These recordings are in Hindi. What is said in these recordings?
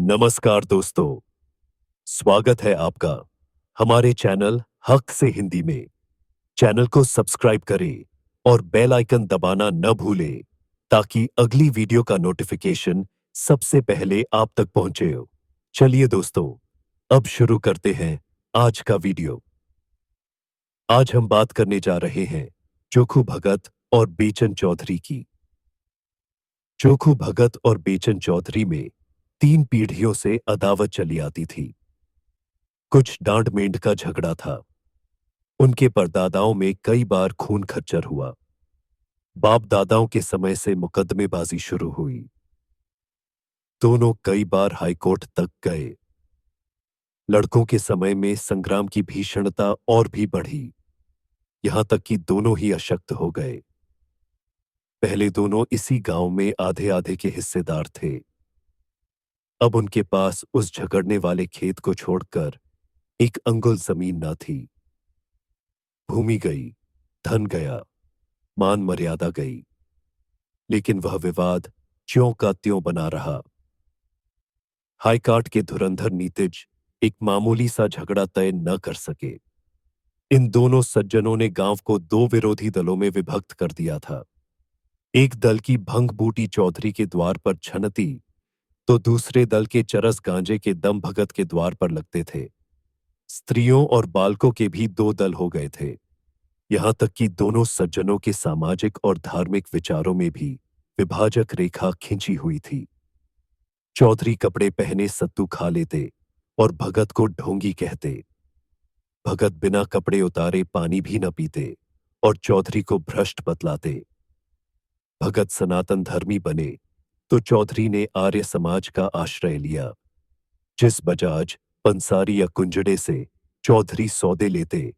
नमस्कार दोस्तों, स्वागत है आपका हमारे चैनल हक से हिंदी में। चैनल को सब्सक्राइब करें और बेल आइकन दबाना न भूलें ताकि अगली वीडियो का नोटिफिकेशन सबसे पहले आप तक पहुंचे। चलिए दोस्तों, अब शुरू करते हैं आज का वीडियो। आज हम बात करने जा रहे हैं चोखू भगत और बेचन चौधरी की। चोखू भगत और बेचन चौधरी में 3 पीढ़ियों से अदावत चली आती थी। कुछ डांड मेंढ का झगड़ा था। उनके परदादाओं में कई बार खून खच्चर हुआ। बाप दादाओं के समय से मुकदमेबाजी शुरू हुई। दोनों कई बार हाईकोर्ट तक गए। लड़कों के समय में संग्राम की भीषणता और भी बढ़ी, यहां तक कि दोनों ही अशक्त हो गए। पहले दोनों इसी गांव में आधे आधे के हिस्सेदार थे। अब उनके पास उस झगड़ने वाले खेत को छोड़कर एक अंगुल जमीन न थी। भूमि गई, धन गया, मान मर्यादा गई, लेकिन वह विवाद ज्यों का त्यों बना रहा। हाईकोर्ट के धुरंधर नीतिज एक मामूली सा झगड़ा तय न कर सके। इन दोनों सज्जनों ने गांव को 2 विरोधी दलों में विभक्त कर दिया था। एक दल की भंग बूटी चौधरी के द्वार पर छनती, तो दूसरे दल के चरस गांजे के दम भगत के द्वार पर लगते थे। स्त्रियों और बालकों के भी 2 दल हो गए थे। यहां तक कि दोनों सज्जनों के सामाजिक और धार्मिक विचारों में भी विभाजक रेखा खिंची हुई थी। चौधरी कपड़े पहने सत्तू खा लेते और भगत को ढोंगी कहते। भगत बिना कपड़े उतारे पानी भी न पीते और चौधरी को भ्रष्ट बतलाते। भगत सनातन धर्मी बने तो चौधरी ने आर्य समाज का आश्रय लिया। जिस बजाज, पंसारी या कुंजड़े से चौधरी सौदे लेते,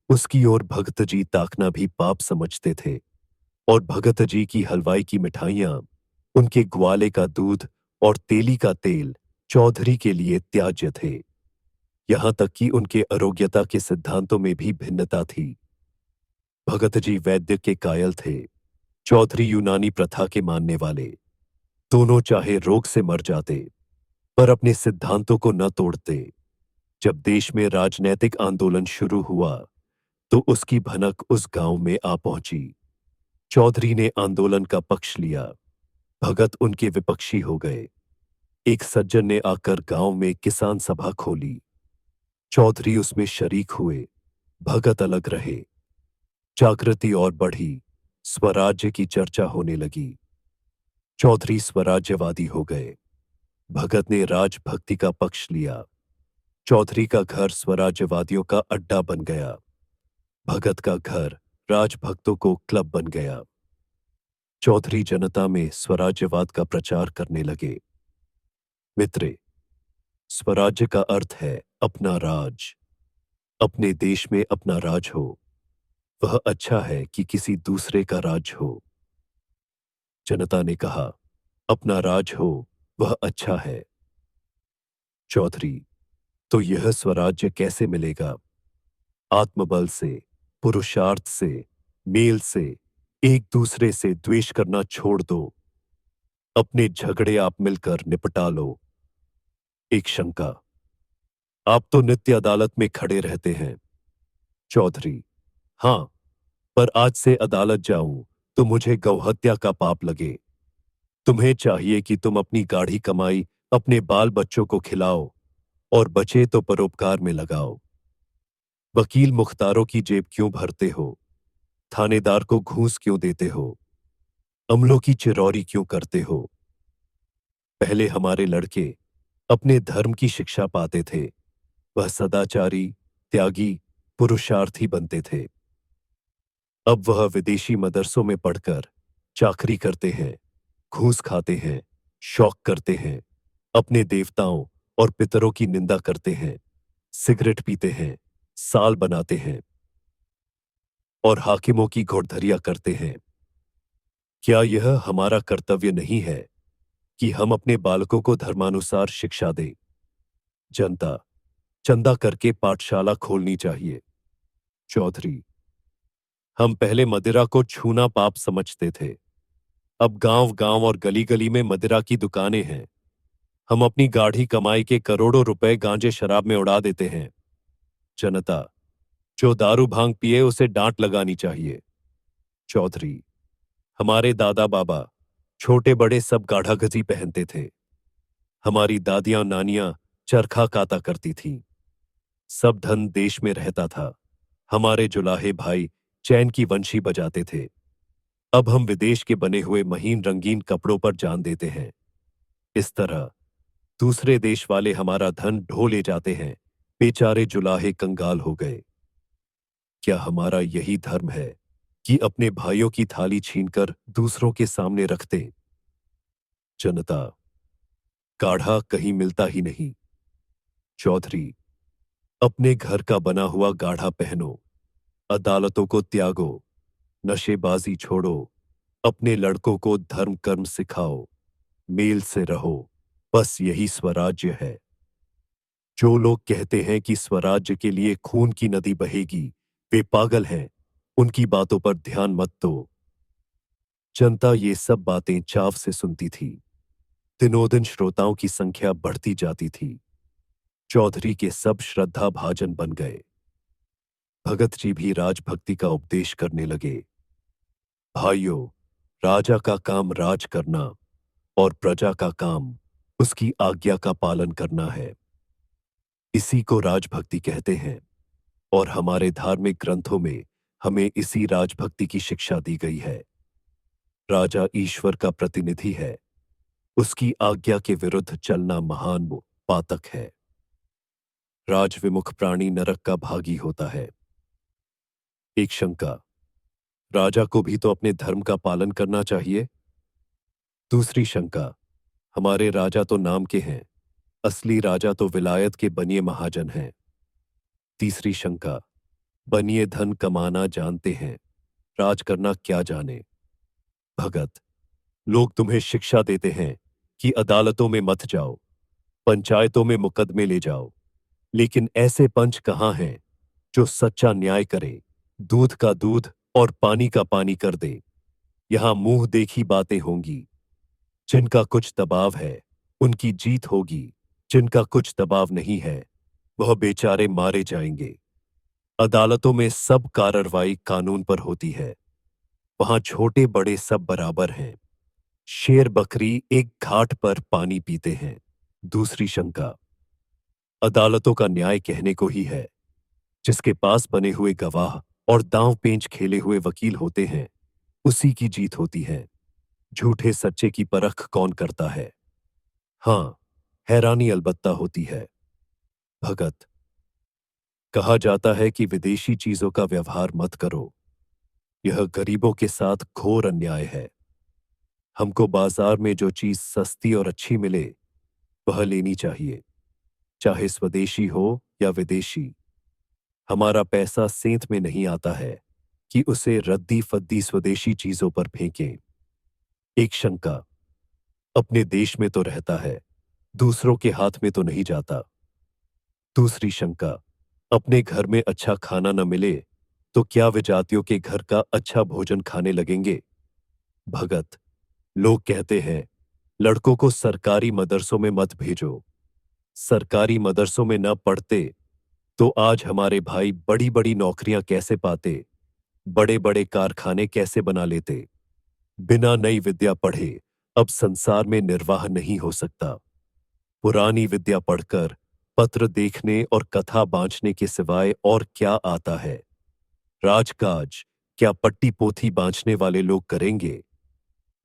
उसकी ओर भगत जी ताकना भी पाप समझते थे और भगत जी की हलवाई की मिठाइयां, उनके ग्वाले का दूध और तेली का तेल चौधरी के लिए त्याज्य थे। यहां तक कि उनके आरोग्यता के सिद्धांतों में भी भिन्नता थी। भगत जी वैद्य के कायल थे, चौधरी यूनानी प्रथा के मानने वाले। दोनों चाहे रोग से मर जाते, पर अपने सिद्धांतों को न तोड़ते। जब देश में राजनैतिक आंदोलन शुरू हुआ, तो उसकी भनक उस गांव में आ पहुंची। चौधरी ने आंदोलन का पक्ष लिया, भगत उनके विपक्षी हो गए। एक सज्जन ने आकर गांव में किसान सभा खोली। चौधरी उसमें शरीक हुए, भगत अलग रहे। जागृति और बढ़ी, स्वराज्य की चर्चा होने लगी। चौधरी स्वराज्यवादी हो गए, भगत ने राजभक्ति का पक्ष लिया। चौधरी का घर स्वराज्यवादियों का अड्डा बन गया, भगत का घर राजभक्तों को क्लब बन गया। चौधरी जनता में स्वराज्यवाद का प्रचार करने लगे। मित्रे, स्वराज्य का अर्थ है अपना राज। अपने देश में अपना राज हो, वह अच्छा है कि किसी दूसरे का राज हो। जनता ने कहा, अपना राज हो वह अच्छा है। चौधरी, तो यह स्वराज्य कैसे मिलेगा? आत्मबल से, पुरुषार्थ से, मेल से, एक दूसरे से द्वेष करना छोड़ दो। अपने झगड़े आप मिलकर निपटा लो। एक शंका, आप तो नित्य अदालत में खड़े रहते हैं। चौधरी, हां, पर आज से अदालत जाऊं तो मुझे गौहत्या का पाप लगे। तुम्हें चाहिए कि तुम अपनी गाढ़ी कमाई अपने बाल बच्चों को खिलाओ और बचे तो परोपकार में लगाओ। वकील मुख्तारों की जेब क्यों भरते हो? थानेदार को घूस क्यों देते हो? अमलों की चिरौरी क्यों करते हो? पहले हमारे लड़के अपने धर्म की शिक्षा पाते थे, वह सदाचारी, त्यागी, पुरुषार्थी बनते थे। अब वह विदेशी मदरसों में पढ़कर चाकरी करते हैं, घूस खाते हैं, शौक करते हैं, अपने देवताओं और पितरों की निंदा करते हैं, सिगरेट पीते हैं, साल बनाते हैं और हाकिमों की घोड़धरिया करते हैं। क्या यह हमारा कर्तव्य नहीं है कि हम अपने बालकों को धर्मानुसार शिक्षा दें? जनता, चंदा करके पाठशाला खोलनी चाहिए। चौधरी, हम पहले मदिरा को छूना पाप समझते थे, अब गांव गांव और गली गली में मदिरा की दुकानें हैं। हम अपनी गाढ़ी कमाई के करोड़ों रुपए गांजे शराब में उड़ा देते हैं। जनता, जो दारू भांग पिए उसे डांट लगानी चाहिए। चौधरी, हमारे दादा बाबा छोटे बड़े सब गाढ़ागजी पहनते थे। हमारी दादियां नानियां चरखा काता करती थीं। सब धन देश में रहता था। हमारे जुलाहे भाई चैन की वंशी बजाते थे। अब हम विदेश के बने हुए महीन रंगीन कपड़ों पर जान देते हैं। इस तरह दूसरे देश वाले हमारा धन ढो ले जाते हैं। बेचारे जुलाहे कंगाल हो गए। क्या हमारा यही धर्म है कि अपने भाइयों की थाली छीनकर दूसरों के सामने रख दें? जनता, काढ़ा कहीं मिलता ही नहीं। चौधरी, अपने घर का बना हुआ गाढ़ा पहनो, अदालतों को त्यागो, नशेबाजी छोड़ो, अपने लड़कों को धर्म कर्म सिखाओ, मेल से रहो। बस यही स्वराज्य है। जो लोग कहते हैं कि स्वराज्य के लिए खून की नदी बहेगी, वे पागल हैं। उनकी बातों पर ध्यान मत दो। जनता ये सब बातें चाव से सुनती थी। दिनों दिन श्रोताओं की संख्या बढ़ती जाती थी। चौधरी के सब श्रद्धा भाजन बन गए। भगत जी भी राजभक्ति का उपदेश करने लगे। भाइयों, राजा का काम राज करना और प्रजा का काम उसकी आज्ञा का पालन करना है। इसी को राजभक्ति कहते हैं और हमारे धार्मिक ग्रंथों में हमें इसी राजभक्ति की शिक्षा दी गई है। राजा ईश्वर का प्रतिनिधि है। उसकी आज्ञा के विरुद्ध चलना महान पातक है। राजविमुख प्राणी नरक का भागी होता है। एक शंका, राजा को भी तो अपने धर्म का पालन करना चाहिए। दूसरी शंका, हमारे राजा तो नाम के हैं, असली राजा तो विलायत के बनिए महाजन हैं। तीसरी शंका, बनिए धन कमाना जानते हैं, राज करना क्या जाने। भगत, लोग तुम्हें शिक्षा देते हैं कि अदालतों में मत जाओ, पंचायतों में मुकदमे ले जाओ, लेकिन ऐसे पंच कहाँ हैं जो सच्चा न्याय करे, दूध का दूध और पानी का पानी कर दे। यहां मुंह देखी बातें होंगी। जिनका कुछ दबाव है उनकी जीत होगी, जिनका कुछ दबाव नहीं है वह बेचारे मारे जाएंगे। अदालतों में सब कार्रवाई कानून पर होती है। वहां छोटे बड़े सब बराबर हैं। शेर बकरी एक घाट पर पानी पीते हैं। दूसरी शंका, अदालतों का न्याय कहने को ही है। जिसके पास बने हुए गवाह और दांव पेंच खेले हुए वकील होते हैं उसी की जीत होती है। झूठे सच्चे की परख कौन करता है? हां, हैरानी अलबत्ता होती है। भगत, कहा जाता है कि विदेशी चीजों का व्यवहार मत करो। यह गरीबों के साथ घोर अन्याय है। हमको बाजार में जो चीज सस्ती और अच्छी मिले वह लेनी चाहिए, चाहे स्वदेशी हो या विदेशी। हमारा पैसा सेंध में नहीं आता है कि उसे रद्दी फद्दी स्वदेशी चीजों पर फेंकें। एक शंका, अपने देश में तो रहता है, दूसरों के हाथ में तो नहीं जाता। दूसरी शंका, अपने घर में अच्छा खाना न मिले तो क्या विजातियों के घर का अच्छा भोजन खाने लगेंगे? भगत, लोग कहते हैं लड़कों को सरकारी मदरसों में मत भेजो। सरकारी मदरसों में न पढ़ते तो आज हमारे भाई बड़ी बड़ी नौकरियां कैसे पाते, बड़े बड़े कारखाने कैसे बना लेते। बिना नई विद्या पढ़े अब संसार में निर्वाह नहीं हो सकता। पुरानी विद्या पढ़कर पत्र देखने और कथा बांचने के सिवाय और क्या आता है? राजकाज क्या पट्टी पोथी बांचने वाले लोग करेंगे?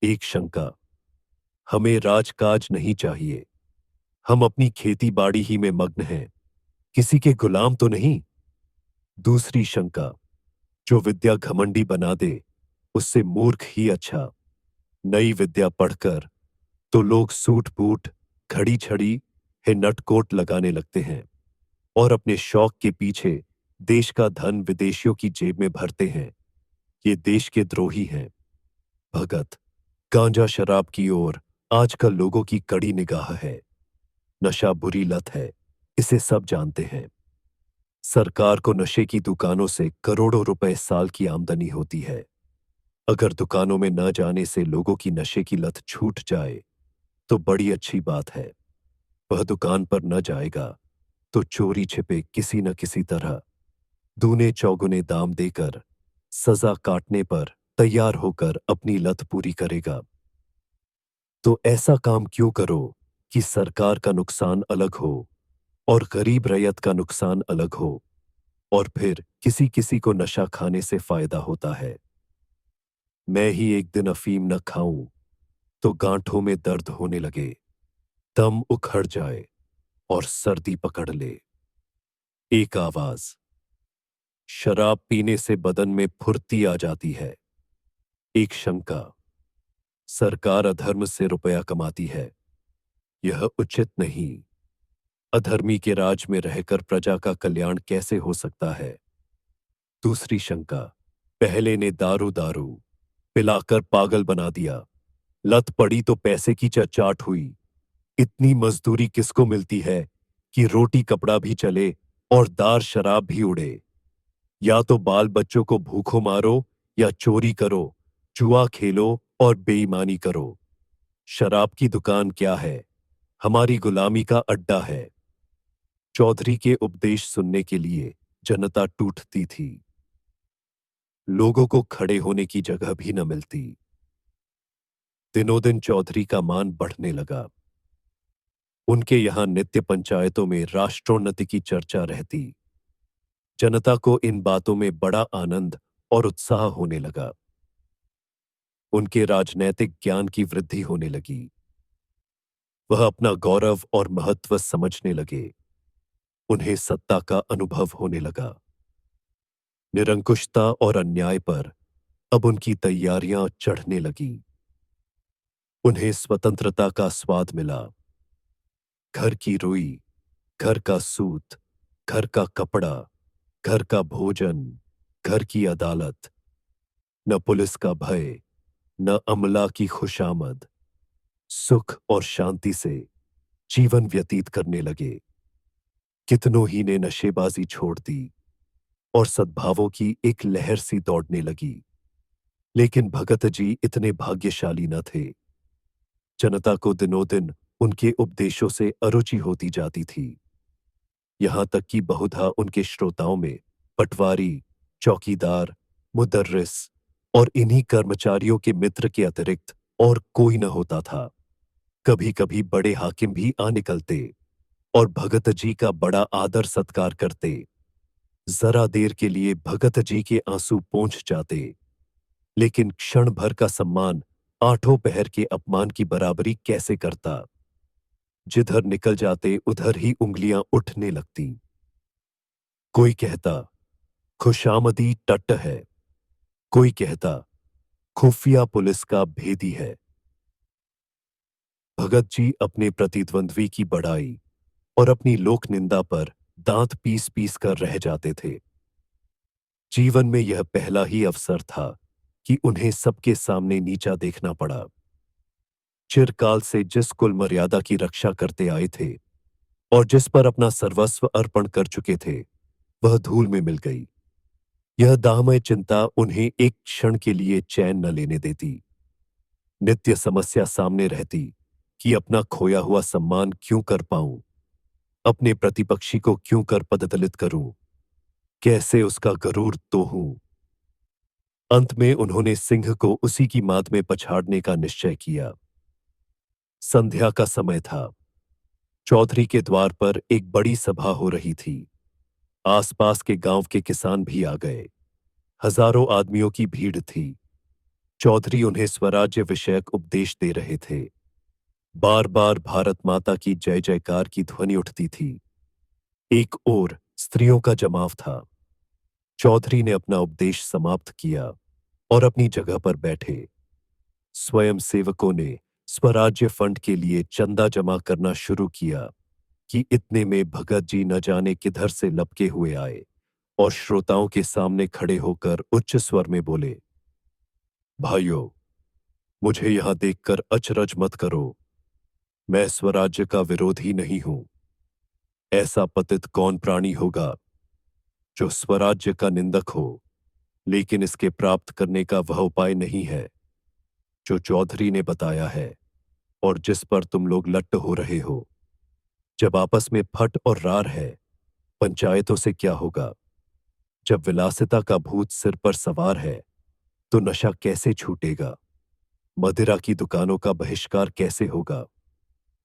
एक शंका, हमें राजकाज नहीं चाहिए। हम अपनी खेती बाड़ी ही में मग्न हैं, किसी के गुलाम तो नहीं। दूसरी शंका, जो विद्या घमंडी बना दे उससे मूर्ख ही अच्छा। नई विद्या पढ़कर तो लोग सूट बूट, घड़ी छड़ी, है नटकोट लगाने लगते हैं और अपने शौक के पीछे देश का धन विदेशियों की जेब में भरते हैं। ये देश के द्रोही हैं। भगत, गांजा शराब की ओर आजकल लोगों की कड़ी निगाह है। नशा बुरी लत है, इसे सब जानते हैं। सरकार को नशे की दुकानों से करोड़ों रुपए साल की आमदनी होती है। अगर दुकानों में न जाने से लोगों की नशे की लत छूट जाए तो बड़ी अच्छी बात है। वह दुकान पर न जाएगा तो चोरी छिपे किसी न किसी तरह दूने चौगुने दाम देकर सजा काटने पर तैयार होकर अपनी लत पूरी करेगा। तो ऐसा काम क्यों करो कि सरकार का नुकसान अलग हो और गरीब रैयत का नुकसान अलग हो, और फिर किसी किसी को नशा खाने से फायदा होता है। मैं ही एक दिन अफीम न खाऊं तो गांठों में दर्द होने लगे, दम उखड़ जाए और सर्दी पकड़ ले। एक आवाज, शराब पीने से बदन में फुर्ती आ जाती है। एक शंका, सरकार अधर्म से रुपया कमाती है, यह उचित नहीं। अधर्मी के राज में रहकर प्रजा का कल्याण कैसे हो सकता है। दूसरी शंका, पहले ने दारू दारू पिलाकर पागल बना दिया, लत पड़ी तो पैसे की चचाट हुई। इतनी मजदूरी किसको मिलती है कि रोटी कपड़ा भी चले और दार शराब भी उड़े। या तो बाल बच्चों को भूखों मारो या चोरी करो, जुआ खेलो और बेईमानी करो। शराब की दुकान क्या है, हमारी गुलामी का अड्डा है। चौधरी के उपदेश सुनने के लिए जनता टूटती थी। लोगों को खड़े होने की जगह भी न मिलती। दिनों दिन चौधरी का मान बढ़ने लगा। उनके यहां नित्य पंचायतों में राष्ट्रोन्नति की चर्चा रहती। जनता को इन बातों में बड़ा आनंद और उत्साह होने लगा। उनके राजनैतिक ज्ञान की वृद्धि होने लगी। वह अपना गौरव और महत्व समझने लगे। उन्हें सत्ता का अनुभव होने लगा। निरंकुशता और अन्याय पर अब उनकी तैयारियां चढ़ने लगी। उन्हें स्वतंत्रता का स्वाद मिला। घर की रुई, घर का सूत, घर का कपड़ा, घर का भोजन, घर की अदालत, न पुलिस का भय, न अमला की खुशामद, सुख और शांति से जीवन व्यतीत करने लगे। कितनों ही ने नशेबाजी छोड़ दी और सद्भावों की एक लहर सी दौड़ने लगी। लेकिन भगत जी इतने भाग्यशाली न थे। जनता को दिनों दिन उनके उपदेशों से अरुचि होती जाती थी। यहां तक कि बहुधा उनके श्रोताओं में पटवारी, चौकीदार, मुदर्रिस और इन्हीं कर्मचारियों के मित्र के अतिरिक्त और कोई न होता था। कभी कभी बड़े हाकिम भी आ निकलते और भगत जी का बड़ा आदर सत्कार करते। जरा देर के लिए भगत जी के आंसू पोंछ जाते, लेकिन क्षण भर का सम्मान आठों पहर के अपमान की बराबरी कैसे करता। जिधर निकल जाते उधर ही उंगलियां उठने लगती। कोई कहता खुशामदी टट्ट है, कोई कहता खुफिया पुलिस का भेदी है। भगत जी अपने प्रतिद्वंद्वी की बड़ाई और अपनी लोक निंदा पर दांत पीस पीस कर रह जाते थे। जीवन में यह पहला ही अवसर था कि उन्हें सबके सामने नीचा देखना पड़ा। चिरकाल से जिस कुल मर्यादा की रक्षा करते आए थे और जिस पर अपना सर्वस्व अर्पण कर चुके थे, वह धूल में मिल गई। यह दाहमय चिंता उन्हें एक क्षण के लिए चैन न लेने देती। नित्य समस्या सामने रहती कि अपना खोया हुआ सम्मान क्यों कर पाऊं, अपने प्रतिपक्षी को क्यों कर पददलित करूं, कैसे उसका गरूर तोहूं। अंत में उन्होंने सिंह को उसी की मात में पछाड़ने का निश्चय किया। संध्या का समय था। चौधरी के द्वार पर एक बड़ी सभा हो रही थी। आसपास के गांव के किसान भी आ गए। हजारों आदमियों की भीड़ थी। चौधरी उन्हें स्वराज्य विषयक उपदेश दे रहे थे। बार बार भारत माता की जय जयकार की ध्वनि उठती थी। एक ओर स्त्रियों का जमाव था। चौधरी ने अपना उपदेश समाप्त किया और अपनी जगह पर बैठे। स्वयं सेवकों ने स्वराज्य फंड के लिए चंदा जमा करना शुरू किया कि इतने में भगत जी न जाने किधर से लपके हुए आए और श्रोताओं के सामने खड़े होकर उच्च स्वर में बोले, भाइयों, मुझे यहां देखकर अचरज मत करो। मैं स्वराज्य का विरोधी नहीं हूं। ऐसा पतित कौन प्राणी होगा जो स्वराज्य का निंदक हो, लेकिन इसके प्राप्त करने का वह उपाय नहीं है जो चौधरी ने बताया है और जिस पर तुम लोग लट्ट हो रहे हो। जब आपस में फट और रार है, पंचायतों से क्या होगा? जब विलासिता का भूत सिर पर सवार है, तो नशा कैसे छूटेगा? मदिरा की दुकानों का बहिष्कार कैसे होगा?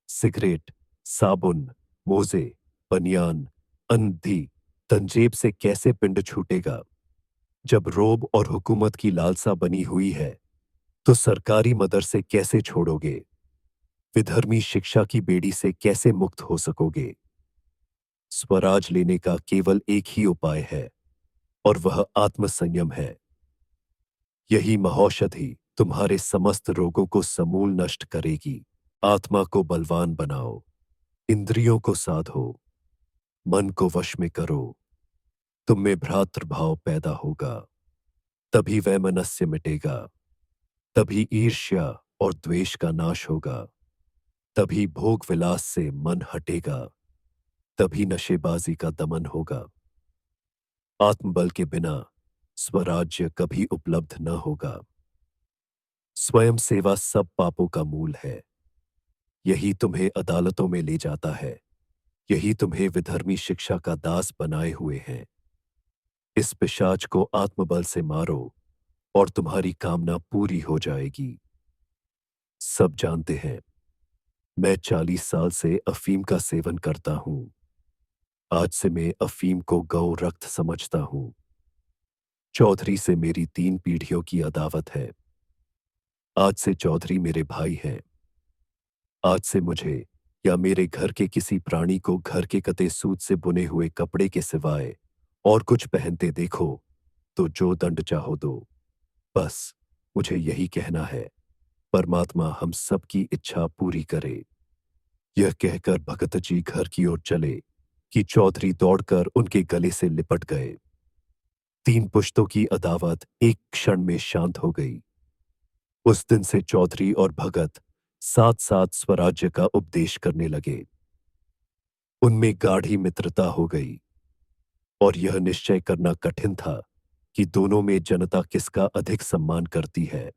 सिगरेट, साबुन, मोजे, बनियान, अंधी, तंजेब से कैसे पिंड छूटेगा? जब रोब और हुकूमत की लालसा बनी हुई है, तो सरकारी मदरसे कैसे छोड़ोगे? विधर्मी शिक्षा की बेड़ी से कैसे मुक्त हो सकोगे? स्वराज लेने का केवल एक ही उपाय है, और वह आत्मसंयम है। यही महौषधि तुम्हारे समस्त रोगों को समूल नष्ट करेगी। आत्मा को बलवान बनाओ, इंद्रियों को साधो, मन को वश में करो। तुम में भ्रातृभाव पैदा होगा, तभी वैमनस्य मिटेगा, तभी ईर्ष्या और द्वेष का नाश होगा, तभी भोग विलास से मन हटेगा, तभी नशेबाजी का दमन होगा। आत्मबल के बिना स्वराज्य कभी उपलब्ध न होगा। स्वयं सेवा सब पापों का मूल है। यही तुम्हें अदालतों में ले जाता है, यही तुम्हें विधर्मी शिक्षा का दास बनाए हुए हैं। इस पिशाच को आत्मबल से मारो और तुम्हारी कामना पूरी हो जाएगी। सब जानते हैं, मैं 40 साल से अफीम का सेवन करता हूं। आज से मैं अफीम को गौ रक्त समझता हूं। चौधरी से मेरी 3 पीढ़ियों की अदावत है। आज से चौधरी मेरे भाई हैं। आज से मुझे या मेरे घर के किसी प्राणी को घर के कते सूत से बुने हुए कपड़े के सिवाय और कुछ पहनते देखो, तो जो दंड चाहो दो। बस मुझे यही कहना है, परमात्मा हम सबकी इच्छा पूरी करे। यह कहकर भगत जी घर की ओर चले कि चौधरी दौड़कर उनके गले से लिपट गए। 3 पुश्तों की अदावत एक क्षण में शांत हो गई। उस दिन से चौधरी और भगत साथ साथ स्वराज्य का उपदेश करने लगे। उनमें गाढ़ी मित्रता हो गई और यह निश्चय करना कठिन था कि दोनों में जनता किसका अधिक सम्मान करती है।